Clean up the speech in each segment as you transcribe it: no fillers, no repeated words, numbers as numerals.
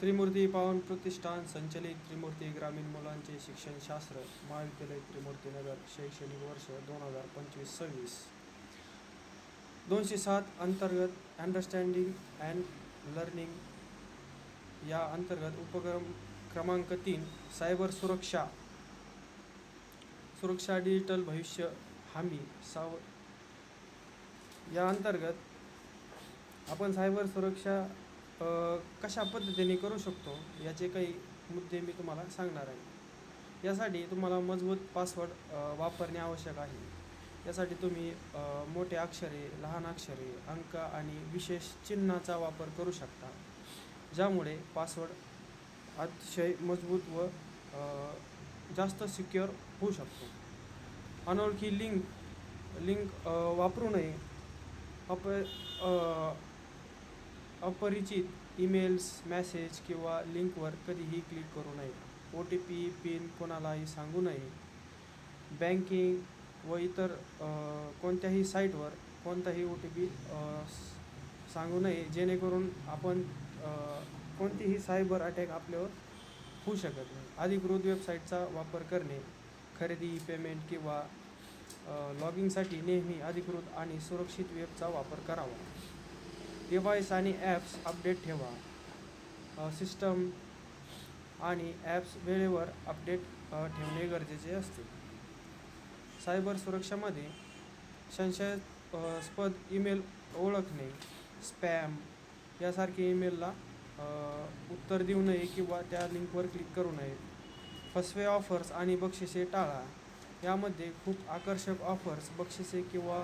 त्रिमूर्ती पावन प्रतिष्ठान संचलित त्रिमूर्ती ग्रामीण मुलांचे शिक्षणशास्त्र महाविद्यालय त्रिमूर्तीनगर शैक्षणिक वर्ष 2025-26 207 अंतर्गत अंडरस्टँडिंग अँड लर्निंग या अंतर्गत उपक्रम क्रमांक 3 सायबर सुरक्षा डिजिटल भविष्य हमी या अंतर्गत आपण सायबर सुरक्षा कशा पद्धतीने करू शकतो याचे काही मुद्दे मी तुम्हाला सांगणार आहे. यासाठी तुम्हाला मजबूत पासवर्ड वापरणे आवश्यक आहे. यासाठी तुम्ही मोठे अक्षरे, लहान अक्षरे, अंक आणि विशेष चिन्हाचा वापर करू शकता, ज्यामुळे पासवर्ड अतिशय मजबूत व जास्त सिक्युअर होऊ शकतो. अनोळखी लिंक वापरू नये. अपरिचित ईमेल्स, मेसेज किंवा लिंकवर कधीही क्लिक करू नये. OTP पिन कोणालाही सांगू नये. बँकिंग व इतर कोणत्याही साईटवर कोणताही OTP सांगू नये, जेणेकरून आपण कोणतीही सायबर अटॅक आपल्यावर होऊ शकत नाही. अधिकृत वेबसाईटचा वापर करणे. खरेदी, पेमेंट किंवा लॉगिंगसाठी नेहमी अधिकृत आणि सुरक्षित वेबचा वापर करावा. डिव्हाइस आणि ॲप्स अपडेट ठेवा. सिस्टम आणि ॲप्स वेळेवर अपडेट ठेवणे गरजेचे असते. सायबर सुरक्षामध्ये संशयास्पद ईमेल ओळखणे, स्पॅम यासारखे ईमेलला उत्तर देऊ नये किंवा त्या लिंकवर क्लिक करू नये. फसवे ऑफर्स आणि बक्षिसे टाळा. यामध्ये खूप आकर्षक ऑफर्स, बक्षिसे किंवा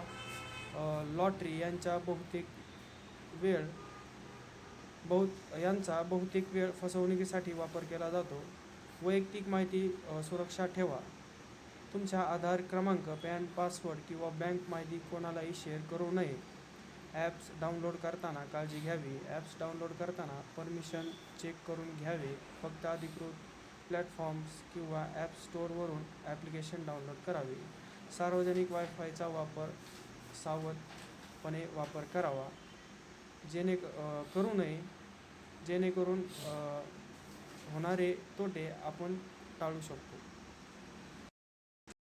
लॉटरी यांचा बहुतेक वेळ फसवणुकीसाठी वापर केला जातो. वैयक्तिक माहिती सुरक्षा ठेवा. तुमचा आधार क्रमांक, पॅन, पासवर्ड किंवा बँक माहिती कोणालाही शेअर करू नये. ॲप्स डाउनलोड करताना काळजी घ्यावी. ॲप्स डाउनलोड करताना परमिशन चेक करून घ्यावे. फक्त अधिकृत प्लॅटफॉर्म्स किंवा ॲप स्टोअरवरून ॲप्लिकेशन डाउनलोड करावे. सार्वजनिक वायफायचा वापर सावधपणे वापर करावा जेणेकरून होणारे तोटे आपण टाळू शकतो.